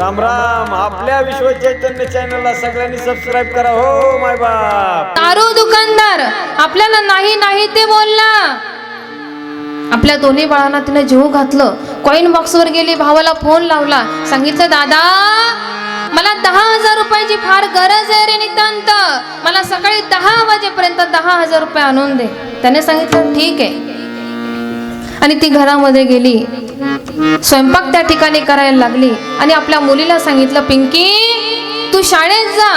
राम राम. आपल्या विश्व चैतन्य चॅनलला सगळ्यांनी सबस्क्राईब करा हो माय बाप. दारू दुकानदार आपल्याला नाही नाही ते बोलला. आपल्या दोन्ही बाळांना तिने जीव घातलं. कॉइन बॉक्सवर गेली, भावाला फोन लावला, सांगितलं दादा मला 10,000 रुपयाची फार गरज आहे रे नितांत, मला सकाळी 10 वाजेपर्यंत 10,000 रुपये आणून दे. त्याने सांगितलं ठीक आहे. आणि ती घरामध्ये गेली, स्वयंपाक त्या ठिकाणी करायला लागली आणि आपल्या मुलीला सांगितलं पिंकी तू शाळेत जा.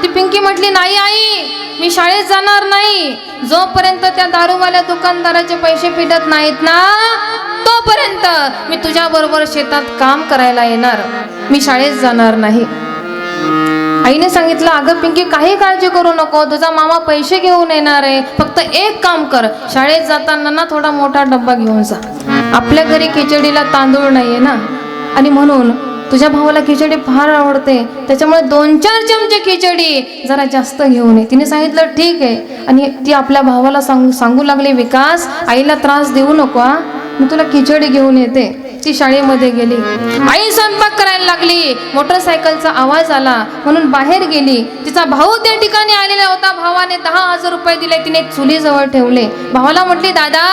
ती पिंकी म्हटली नाही आई मी शाळेत जाणार नाही, जोपर्यंत त्या दारूवाल्या दुकानदाराचे पैसे फिटत नाहीत ना तोपर्यंत मी तुझ्या बरोबर शेतात काम करायला येणार, मी शाळेत जाणार नाही. आईने सांगितलं अगं पिंकी काही काळजी करू नको, तुझा मामा पैसे घेऊन येणार आहे, फक्त एक काम कर शाळेत जाताना ना थोडा मोठा डब्बा घेऊन जा. आपल्या घरी खिचडीला तांदूळ नाहीये ना, आणि म्हणून तुझ्या भावाला खिचडी फार आवडते, त्याच्यामुळे 2-4 चमचे खिचडी जरा जास्त घेऊन ये. तिने सांगितलं ठीक आहे. आणि ती आपल्या भावाला सांगू लागली विकास आईला त्रास देऊ नको हा, मी तुला खिचडी घेऊन येते. ती शाळेमध्ये गेली, आई स्वयंपाक करायला लागली, मोटरसायकलचा आवाज आला म्हणून बाहेर गेली. तिचा भाऊ त्या ठिकाणी आलेला होता, भावाने 10,000 रुपये दिले, तिने चुलीजवळ ठेवले. भावाला म्हटली दादा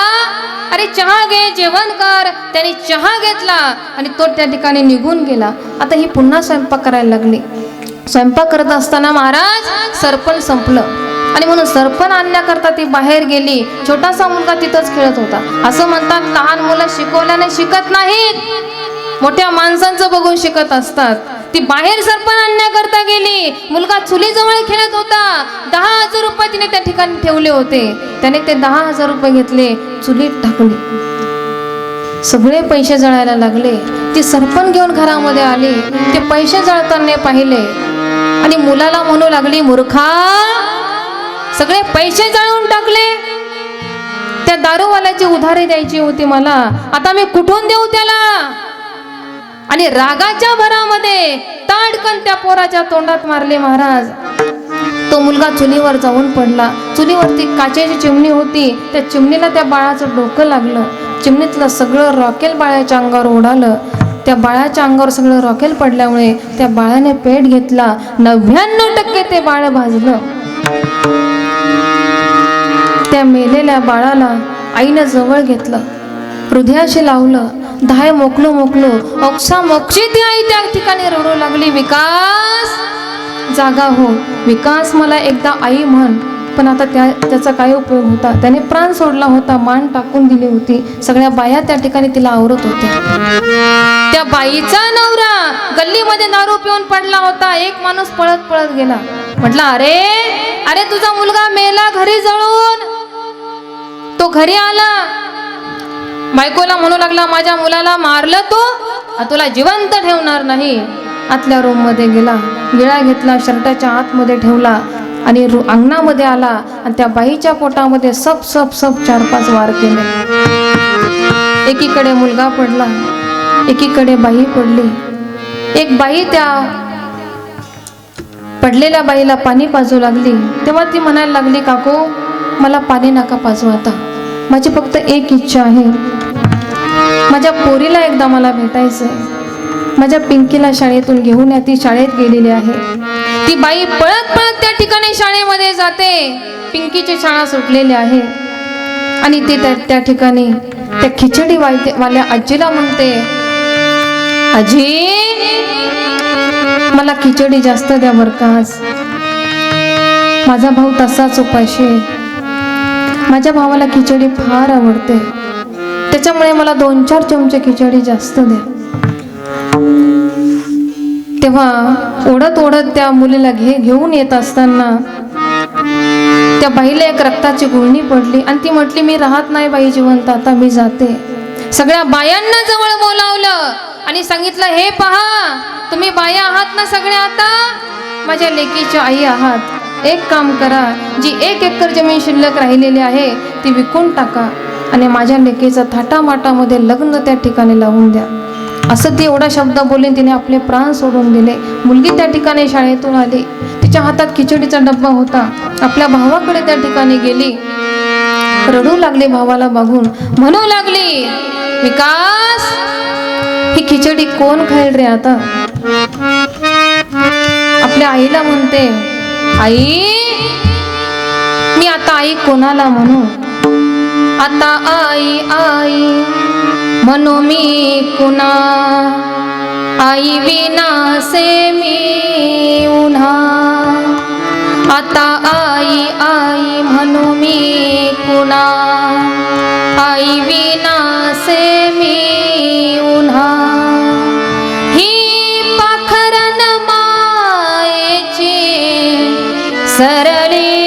अरे चहा घे जेवण कर. त्याने चहा घेतला आणि तो त्या ठिकाणी निघून गेला. आता ही पुन्हा स्वयंपाक करायला लागली. स्वयंपाक करत असताना महाराज सरपण संपलं आणि म्हणून सरपण आणण्याकरता ती बाहेर गेली. छोटासा मुलगा तिथंच खेळत होता. असं म्हणतात लहान मुलं शिकवल्याने शिकत नाहीत, मोठ्या माणसांचं बघून शिकत असतात. ती बाहेर सरपण आणण्याकरता गेली, मुलगा चुलीजवळ खेळत होता. 10,000 रुपये तिने त्या ठिकाणी ठेवले होते. त्याने ते 10,000 रुपये घेतले, चुलीत टाकले, सगळे पैसे जळायला लागले. ती सरपण घेऊन घरामध्ये आली, ते पैसे जळताना पाहिले आणि मुलाला म्हणू लागली मूर्खा सगळे पैसे जळून टाकले, त्या दारूवाल्याची उधारी द्यायची होती मला, आता मी कुठून देऊ त्याला. आणि रागाच्या भरामध्ये ताडकन त्या पोराच्या तोंडात मारले महाराज. तो मुलगा चुलीवर जाऊन पडला. चुलीवरती काचेची चिमणी होती, त्या चिमणीला त्या बाळाचं डोकं लागलं. चिमणीतलं सगळं रॉकेल बाळाच्या अंगावर उडालं. त्या बाळाच्या अंगावर सगळं रॉकेल पडल्यामुळे त्या बाळाने पेट घेतला. 99% ते बाळ भाजलं. त्या मेलेल्या बाळाला आईनं जवळ घेतलं, हृदयाशी लावलं, धाय मोकलो मोकलो अक्षा मोक्षी ती आई त्या ठिकाणी रडू लागली विकास जागा हो, विकास मला एकदा आई म्हण. पण आता त्याचा काय उपयोग होता, त्याने प्राण सोडला होता, मान टाकून दिली होती. सगळ्या बाया त्या ठिकाणी तिला आवरत होत्या. त्या बाईचा नवरा गल्लीमध्ये दारू पिऊन पडला होता. एक माणूस पळत पळत गेला, म्हटला अरे अरे तुझा मुलगा मेला घरी जळून. तो घरी आला, बायकोला म्हणू लागला माझ्या मुलाला मारलं तू, तुला जिवंत ठेवणार नाही. आतल्या रूम मध्ये गेला, विळा घेतला, शर्टाच्या आतमध्ये ठेवला आणि अंगणामध्ये आला आणि त्या बाईच्या पोटामध्ये सप सप सप 4-5 वार केले. एकीकडे मुलगा पडला, एकीकडे बाई पडली. एक बाई त्या पडलेल्या बाईला पाणी पाजू लागली. तेव्हा ती म्हणायला लागली काकू मला पाणी नका पाजू, आता माझी फक्त एक इच्छा आहे, माझ्या पोरीला एकदा मला भेटायचंय, माझ्या पिंकीला शाळेतून घेऊन या. ती शाळेत गेलेली आहे. ती बाई पळत पळत त्या ठिकाणी शाळेमध्ये जाते. पिंकीची शाळा सुटलेली आहे आणि ती त्या ठिकाणी त्या खिचडी वाल्या आजीला म्हणते आजी मला खिचडी जास्त द्या बरं का, आज माझा भाऊ तसाच उपाशी आहे, माझ्या भावाला खिचडी फार आवडते, त्याच्यामुळे मला 2-4 चमचे खिचडी जास्त द्या. तेव्हा ओढत ओढत त्या मुलीला घेऊन येत असताना त्या बाईला एक रक्ताची गुळणी पडली आणि ती म्हटली मी राहत नाही बाई जिवंत, आता मी जाते. सगळ्या बायांना जवळ बोलावलं आणि सांगितलं हे पहा तुम्ही बाया आहात ना सगळ्या, आता माझ्या लेकीच्या आई आहात, एक काम करा, जी 1 एकर जमीन शिल्लक राहिलेली आहे ती विकून टाका आणि माझ्या लेकीचं थाटामाटामध्ये लग्न त्या ठिकाणी लावून द्या. असं ती एवढा शब्द बोलून तिने आपले प्राण सोडून दिले. मुलगी त्या ठिकाणी शाळेतून आली, तिच्या हातात खिचडीचा डब्बा होता. आपल्या भावाकडे त्या ठिकाणी गेली, रडू लागली भावाला बघून, म्हणू लागली विकास ही खिचडी कोण खाईल रे आता, आपल्या आईला म्हणते, आई मी आता आई कोणाला म्हणू, आता आई आई म्हणू मी कुणा, आई विनासे मी उन्हा, आता आई आई म्हणू मी कुणा, आई विनासे मी उन्हा, ही पाखरन मायेची सरली,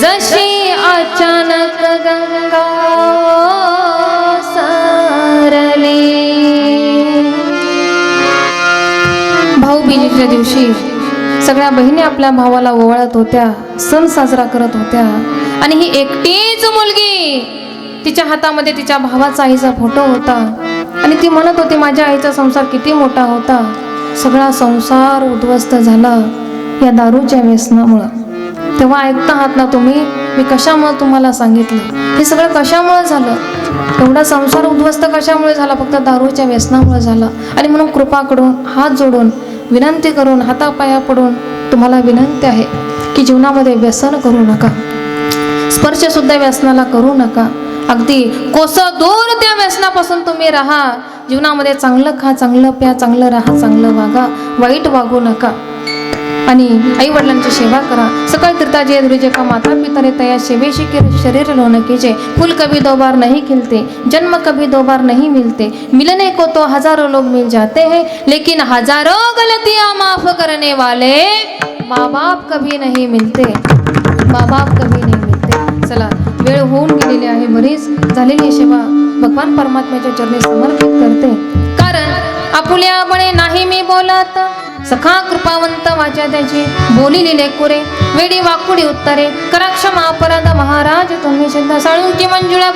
जशी अचानक गंगा सरली. भाऊबीजेच्या दिवशी सगळ्या बहिणी आपल्या भावाला ओवाळत होत्या, सण साजरा करत होत्या. आणि ही एकटीच मुलगी, तिच्या हातामध्ये तिच्या भावाचा आईचा फोटो होता. आणि ती म्हणत होती, माझ्या आईचा संसार किती मोठा होता, सगळा संसार उद्ध्वस्त झाला या दारूच्या व्यसनामुळं. तेव्हा ऐकता आहात ना तुम्ही, मी कशामुळे तुम्हाला सांगितलं, हे सगळं कशामुळे झालं, एवढा संसार उद्ध्वस्त कशामुळे झाला, फक्त दारूच्या व्यसनामुळे झाला. आणि म्हणून कृपा करून हात जोडून विनंती करून हातापाया पडून तुम्हाला विनंती आहे की जीवनामध्ये व्यसन करू नका, स्पर्श सुद्धा व्यसनाला करू नका. अगदी कोसं दूर त्या व्यसनापासून तुम्ही राहा. जीवनामध्ये चांगलं खा, चांगलं प्या, चांगलं राहा, चांगलं वागा, वाईट वागू नका. आणि आई वडिलांची सेवा करा. सकाळ तीर्थाजी गुरुजी का माता पिता रे तया सेवेशी के शरीर लोन कीजे, फूल कभी दो बार नहीं खिलते, जन्म कभी दो बार नहीं मिलते, मिलने को तो हजारों लोग मिल जाते हैं, लेकिन हजारों गलतियां माफ करने वाले माँ बाप कभी नहीं मिलते, माँ बाप कभी नाही मिळते. चला, वेळ होऊन गेलेली आहे, बरीच झालेली सेवा भगवान परमात्म्याच्या चरणी समर्पित करते. कारण आपुल्या बळे नाही मी बोलत, सखा कृपावंत वाचा त्याची, बोलिली लेकुरे वेडी वाकुडी उत्तरे, करा क्षमा अपराध महाराज तुम्ही सिद्ध, साळुंकी मंजुळा